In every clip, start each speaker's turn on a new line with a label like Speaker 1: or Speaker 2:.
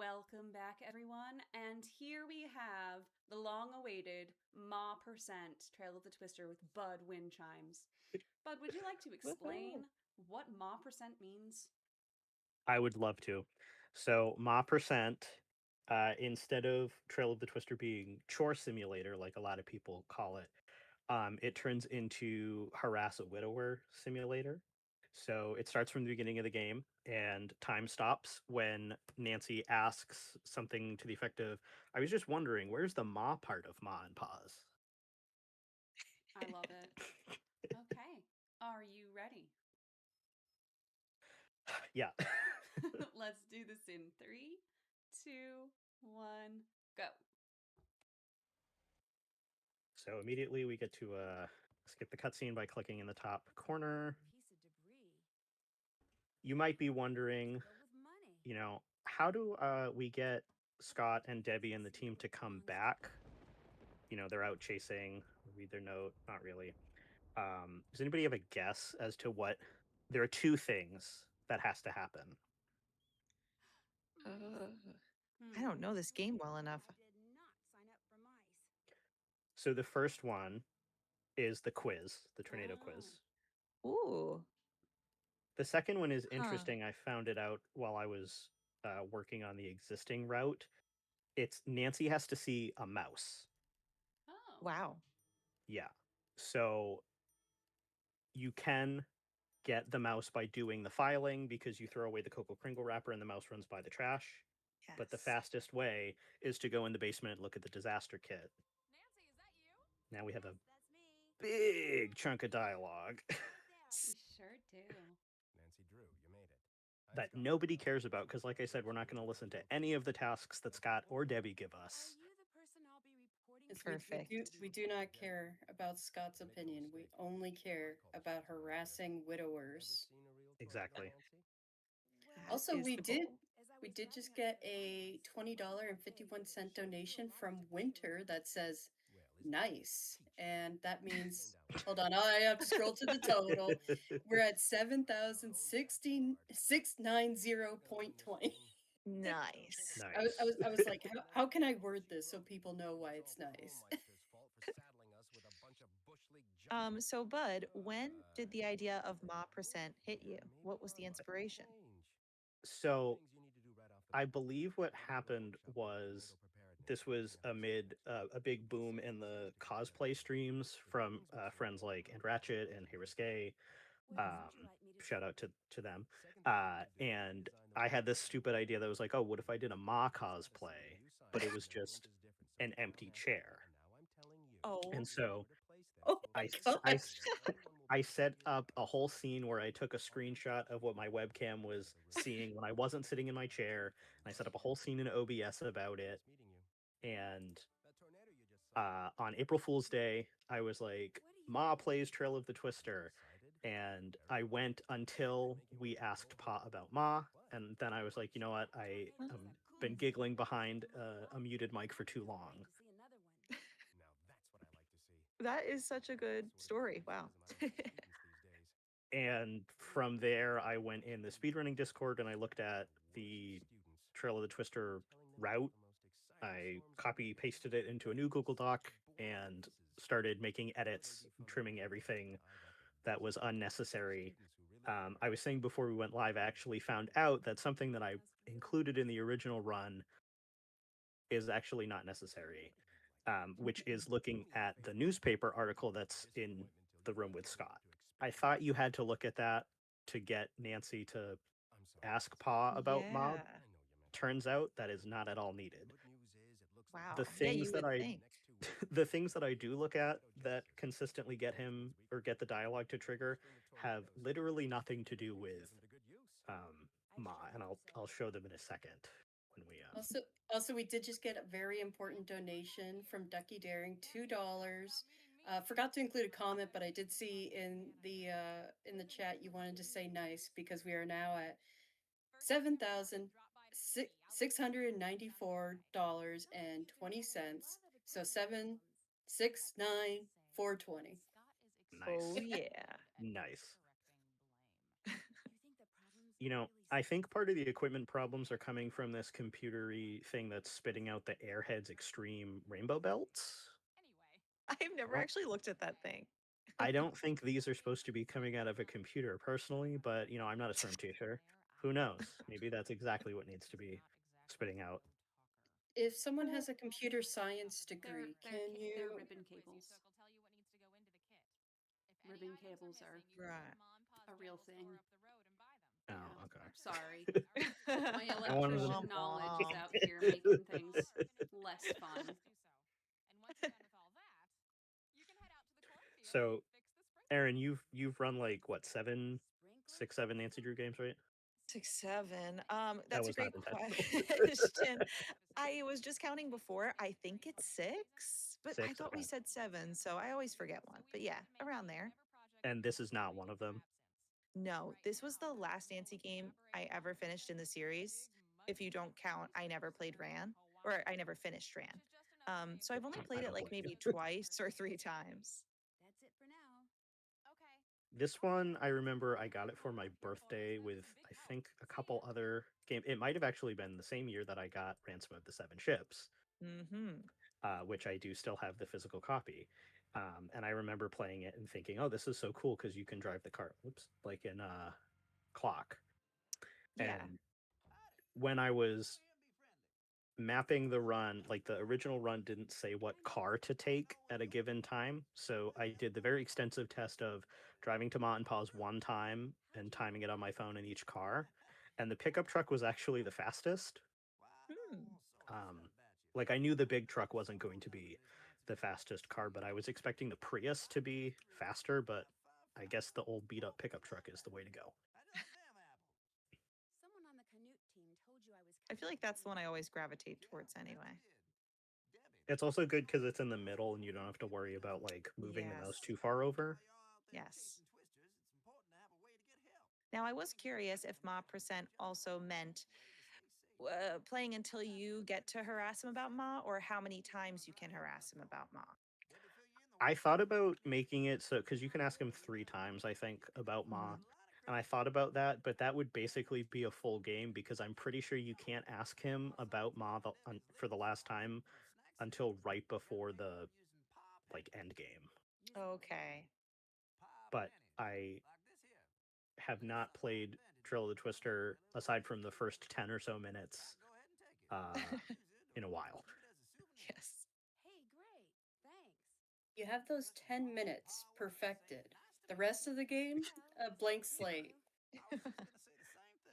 Speaker 1: Welcome back, everyone. And here we have the long-awaited Ma Percent Trail of the Twister with Bud Windchimes. Bud, would you like to explain what Ma Percent means?
Speaker 2: I would love to. So Ma Percent, instead of Trail of the Twister being chore simulator, like a lot of people call it, it turns into harass a widower simulator. So it starts from the beginning of the game, and time stops when Nancy asks something to the effect of, "I was just wondering, where's the Ma part of Ma and Pa's?"
Speaker 1: I love it. Okay. Are you ready?
Speaker 2: Yeah.
Speaker 1: Let's do this in 3, 2, 1, go.
Speaker 2: So immediately we get to skip the cutscene by clicking in the top corner. You might be wondering, how do we get Scott and Debbie and the team to come back? They're out chasing. Read their note. Not really. Does anybody have a guess as to what? There are two things that has to happen.
Speaker 3: I don't know this game well enough.
Speaker 2: So the first one is the quiz, the tornado quiz.
Speaker 3: Ooh.
Speaker 2: The second one is interesting. I found it out while I was working on the existing route. It's Nancy has to see a mouse.
Speaker 1: Oh.
Speaker 3: Wow.
Speaker 2: Yeah. So you can get the mouse by doing the filing because you throw away the Cocoa Kringle wrapper and the mouse runs by the trash.
Speaker 3: Yes.
Speaker 2: But the fastest way is to go in the basement and look at the disaster kit.
Speaker 4: Nancy, is that you?
Speaker 2: Now we have a
Speaker 4: That's me.
Speaker 2: big chunk of dialogue
Speaker 1: We sure do.
Speaker 4: Nancy Drew, you made it.
Speaker 2: that nobody cares about because, like I said, we're not going to listen to any of the tasks that Scott or Debbie give us.
Speaker 3: Perfect.
Speaker 5: We do not care about Scott's opinion. We only care about harassing widowers.
Speaker 2: Exactly.
Speaker 5: Also,
Speaker 3: Is
Speaker 5: we
Speaker 3: the
Speaker 5: did
Speaker 3: goal.
Speaker 5: just get a $20.51 donation from Winter that says nice. And that means hold on, I have to scroll to the total. We're at 7,690.20.
Speaker 3: Nice.
Speaker 2: Nice.
Speaker 5: I was like, how can I word this so people know why it's nice?
Speaker 3: So Bud, when did the idea of Ma Percent hit you? What was the inspiration?
Speaker 2: So I believe what happened was this was amid a big boom in the cosplay streams from friends like And Ratchet and Hey Risque. Shout out to them. And I had this stupid idea that was like, oh, what if I did a Ma cosplay, but it was just an empty chair?
Speaker 3: Oh.
Speaker 2: And so
Speaker 5: Oh my
Speaker 2: I set up a whole scene where I took a screenshot of what my webcam was seeing when I wasn't sitting in my chair. And I set up a whole scene in OBS about it. And on April Fool's Day, I was like, Ma plays Trail of the Twister. And I went until we asked Pa about Ma. And then I was like, you know what? I have been giggling behind a muted mic for too long.
Speaker 3: That is such a good story. Wow.
Speaker 2: And from there, I went in the speedrunning Discord and I looked at the Trail of the Twister route. I copy pasted it into a new Google Doc and started making edits, trimming everything that was unnecessary. I was saying before we went live, I actually found out that something that I included in the original run is actually not necessary, which is looking at the newspaper article that's in the room with Scott. I thought you had to look at that to get Nancy to ask Pa about Ma. Turns out that is not at all needed.
Speaker 3: Wow.
Speaker 2: The
Speaker 3: Yeah,
Speaker 2: things
Speaker 3: you
Speaker 2: that
Speaker 3: would
Speaker 2: I
Speaker 3: think.
Speaker 2: the things that I do look at that consistently get him or get the dialogue to trigger have literally nothing to do with Ma, and I'll show them in a second when we
Speaker 5: Also, we did just get a very important donation from Ducky Daring, $2. Forgot to include a comment, but I did see in the chat you wanted to say nice because we are now at $7,694.20. So 7,694.20.
Speaker 2: nice.
Speaker 3: Oh yeah.
Speaker 2: Nice. I think part of the equipment problems are coming from this computery thing that's spitting out the Airheads Extreme Rainbow Belts.
Speaker 3: I've never actually looked at that thing.
Speaker 2: I don't think these are supposed to be coming out of a computer personally, but I'm not a storm chaser. Who knows? Maybe that's exactly what needs to be spitting out.
Speaker 5: If someone has a computer science
Speaker 1: They're,
Speaker 5: degree,
Speaker 1: they're,
Speaker 5: can
Speaker 1: ca- they're
Speaker 5: you?
Speaker 1: ribbon cables. Ribbon cables are
Speaker 3: Right.
Speaker 1: a real thing.
Speaker 2: Oh,
Speaker 1: Yeah.
Speaker 2: okay.
Speaker 1: Sorry. My
Speaker 2: I wanted to-
Speaker 1: electrician knowledge is out here making things less fun.
Speaker 2: So, Erin, you've run like what 7, 6, 7 Nancy Drew games, right?
Speaker 3: 6, 7. That's a
Speaker 2: was not
Speaker 3: great
Speaker 2: intentional.
Speaker 3: question. I was just counting before. I think it's 6, but I
Speaker 2: 6,
Speaker 3: thought we
Speaker 2: okay.
Speaker 3: said 7, so I always forget one. But yeah, around there.
Speaker 2: And this is not one of them.
Speaker 3: No, this was the last Nancy game I ever finished in the series. If you don't count, I never played Ran, or I never finished Ran. So I've only
Speaker 2: I
Speaker 3: played it
Speaker 2: don't
Speaker 3: like
Speaker 2: blame you.
Speaker 3: maybe twice or 3 times.
Speaker 2: This one, I remember I got it for my birthday with, I think, a couple other games. It might have actually been the same year that I got Ransom of the Seven Ships, which I do still have the physical copy. And I remember playing it and thinking, oh, this is so cool because you can drive the car, like in Clock.
Speaker 3: Yeah.
Speaker 2: And when I was mapping the run, like the original run didn't say what car to take at a given time. So I did the very extensive test of driving to Ma and Pa's one time and timing it on my phone in each car. And the pickup truck was actually the fastest. Like I knew the big truck wasn't going to be the fastest car, but I was expecting the Prius to be faster, but I guess the old beat up pickup truck is the way to go.
Speaker 3: I feel like that's the one I always gravitate towards anyway.
Speaker 2: It's also good because it's in the middle and you don't have to worry about like moving the mouse
Speaker 3: Yes.
Speaker 2: too far over.
Speaker 3: Yes. Now, I was curious if Ma percent also meant playing until you get to harass him about Ma, or how many times you can harass him about Ma.
Speaker 2: I thought about making it so because you can ask him 3 times, I think, about Ma. And I thought about that, but that would basically be a full game because I'm pretty sure you can't ask him about Ma for the last time until right before the like end game.
Speaker 3: Okay.
Speaker 2: But I have not played Trail of the Twister aside from the first 10 or so minutes in a while.
Speaker 3: Yes.
Speaker 5: You have those 10 minutes perfected. The rest of the game, a blank slate.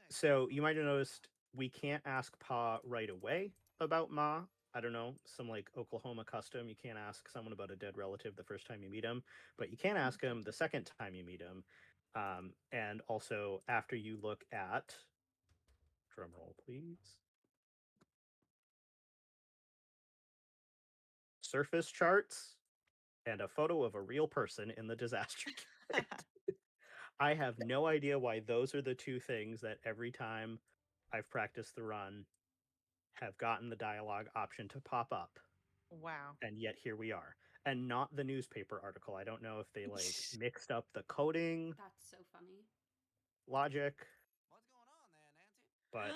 Speaker 2: So you might have noticed we can't ask Pa right away about Ma. I don't know, some like Oklahoma custom. You can't ask someone about a dead relative the first time you meet him, but you can ask him the second time you meet him. And also after you look at, drum roll please, surface charts and a photo of a real person in the disaster kit. I have no idea why those are the 2 things that every time I've practiced the run have gotten the dialogue option to pop up.
Speaker 3: Wow.
Speaker 2: And yet here we are. And not the newspaper article. I don't know if they like mixed up the coding.
Speaker 1: That's so funny.
Speaker 2: Logic. But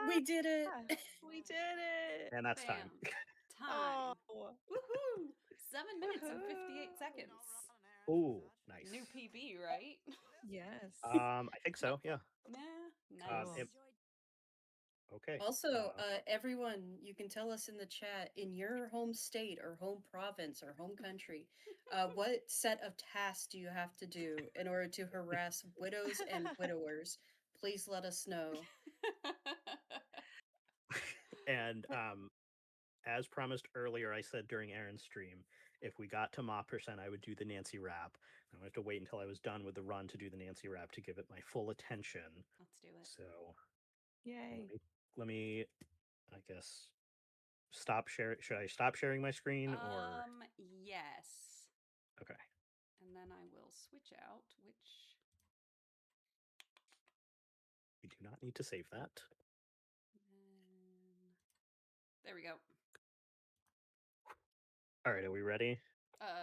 Speaker 5: We did it.
Speaker 3: We did it.
Speaker 2: and that's
Speaker 1: Bam.
Speaker 2: time.
Speaker 1: Time.
Speaker 3: Oh.
Speaker 1: Woohoo! 7 minutes and 58 seconds.
Speaker 2: Ooh, nice.
Speaker 1: New PB, right?
Speaker 3: Yes.
Speaker 2: I think so, yeah.
Speaker 1: Nah, nice.
Speaker 2: Okay.
Speaker 5: Also, everyone, you can tell us in the chat in your home state or home province or home country, what set of tasks do you have to do in order to harass widows and widowers? Please let us know.
Speaker 2: And as promised earlier, I said during Erin's stream, if we got to Ma percent, I would do the Nancy rap. I would have to wait until I was done with the run to do the Nancy rap to give it my full attention.
Speaker 1: Let's do it.
Speaker 2: So,
Speaker 3: Yay.
Speaker 2: let me I guess, stop share. Should I stop sharing my screen or?
Speaker 1: Yes.
Speaker 2: Okay.
Speaker 1: And then I will switch out, which
Speaker 2: We do not need to save that.
Speaker 1: there we go.
Speaker 2: All right, are we ready?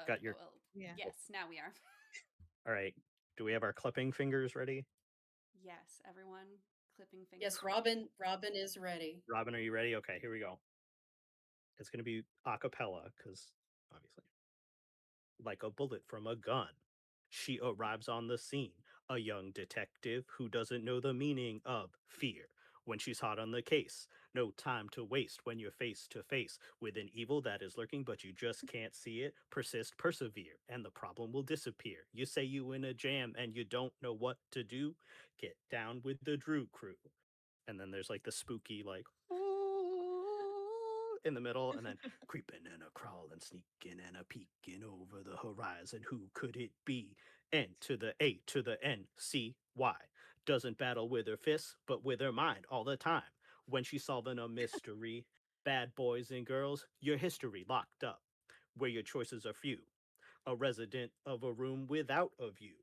Speaker 2: Got your.
Speaker 3: Yeah.
Speaker 1: Yes, now we are.
Speaker 2: All right. Do we have our clipping fingers ready?
Speaker 1: Yes, everyone, clipping fingers.
Speaker 5: Yes, Robin is ready.
Speaker 2: Robin, are you ready? Okay, here we go. It's going to be a cappella because obviously. Like a bullet from a gun, she arrives on the scene, a young detective who doesn't know the meaning of fear. When she's hot on the case, no time to waste when you're face to face with an evil that is lurking, but you just can't see it. Persist, persevere, and the problem will disappear. You say you in a jam and you don't know what to do? Get down with the Drew crew. And then there's like the spooky, like, in the middle, and then creeping and a crawling, sneaking and a peeking over the horizon. Who could it be? N to the A to the N C Y. Doesn't battle with her fists, but with her mind all the time. When she's solving a mystery, bad boys and girls, your history locked up, where your choices are few. A resident of a room without a view.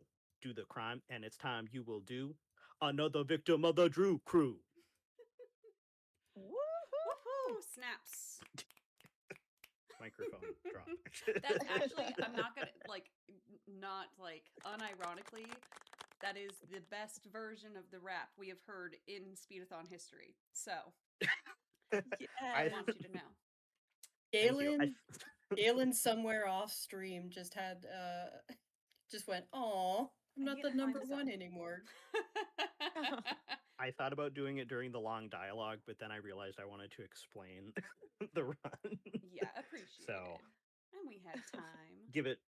Speaker 2: Do the crime, and it's time you will do. Another victim of the Drew crew.
Speaker 1: Woohoo! Snaps.
Speaker 2: Microphone drop.
Speaker 1: That's actually, I'm not gonna not unironically, that is the best version of the rap we have heard in Speedathon history. So I want you to know.
Speaker 5: Galen somewhere off stream just had just went, "Aw, I'm not the number one anymore."
Speaker 2: I thought about doing it during the long dialogue, but then I realized I wanted to explain the run.
Speaker 1: Yeah, appreciate
Speaker 2: So,
Speaker 1: it. And we had time.
Speaker 2: Give it,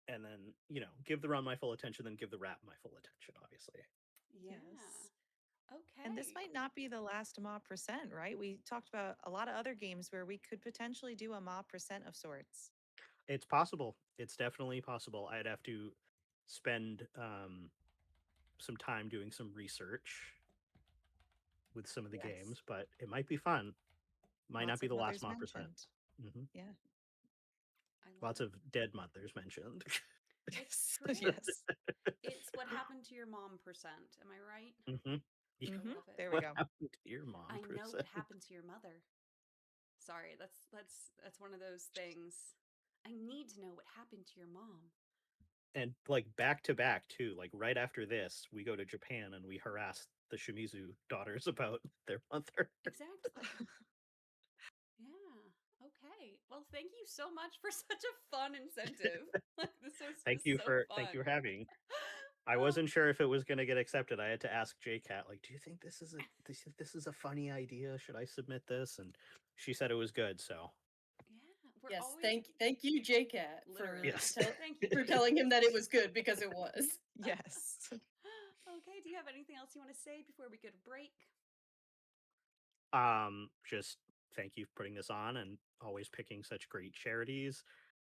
Speaker 2: and then, give the run my full attention, then give the rap my full attention, obviously.
Speaker 1: Yeah.
Speaker 3: Yes.
Speaker 1: Okay.
Speaker 3: And this might not be the last Ma percent, right? We talked about a lot of other games where we could potentially do a Ma percent of sorts.
Speaker 2: It's possible. It's definitely possible. I'd have to spend some time doing some research with some of the games, but it might be fun. Might not be the last Ma percent. Mm-hmm.
Speaker 3: Yeah.
Speaker 2: Lots of dead mothers mentioned.
Speaker 1: It's true.
Speaker 3: Yes.
Speaker 1: It's what happened to your mom percent. Am I right?
Speaker 2: Mm-hmm.
Speaker 1: I love it.
Speaker 3: There we go.
Speaker 2: What happened to your mom
Speaker 1: I know
Speaker 2: percent?
Speaker 1: what happened to your mother. Sorry, that's one of those things. I need to know what happened to your mom.
Speaker 2: And like back to back too, like right after this, we go to Japan and we harass the Shimizu daughters about their mother.
Speaker 1: Exactly. Yeah. Okay. Well, thank you so much for such a fun incentive. This was
Speaker 2: Thank you
Speaker 1: so
Speaker 2: for
Speaker 1: fun.
Speaker 2: having. I wasn't sure if it was going to get accepted. I had to ask JCat, like, do you think this is a funny idea? Should I submit this? And she said it was good. So
Speaker 1: yeah,
Speaker 5: yes, thank you, JCat,
Speaker 1: thank you
Speaker 5: for telling him that it was good, because it was.
Speaker 3: Yes.
Speaker 1: Okay. Do you have anything else you want to say before we go to break?
Speaker 2: Just thank you for putting this on and always picking such great charities.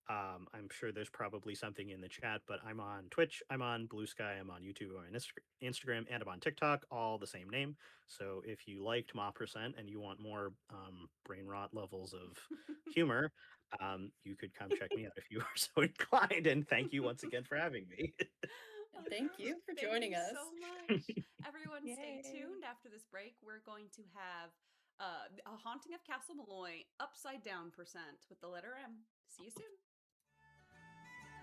Speaker 2: I'm sure there's probably something in the chat, but I'm on Twitch, I'm on Bluesky, I'm on YouTube, I'm on Instagram, and I'm on TikTok, all the same name. So if you liked Ma Percent and you want more brain rot levels of humor, you could come check me out if you are so inclined. And thank you once again for having me.
Speaker 5: Thank you for joining us.
Speaker 1: So much. Everyone, stay
Speaker 3: Yay.
Speaker 1: tuned. After this break, we're going to have a Haunting of Castle Malloy upside down percent with the letter M. See you soon.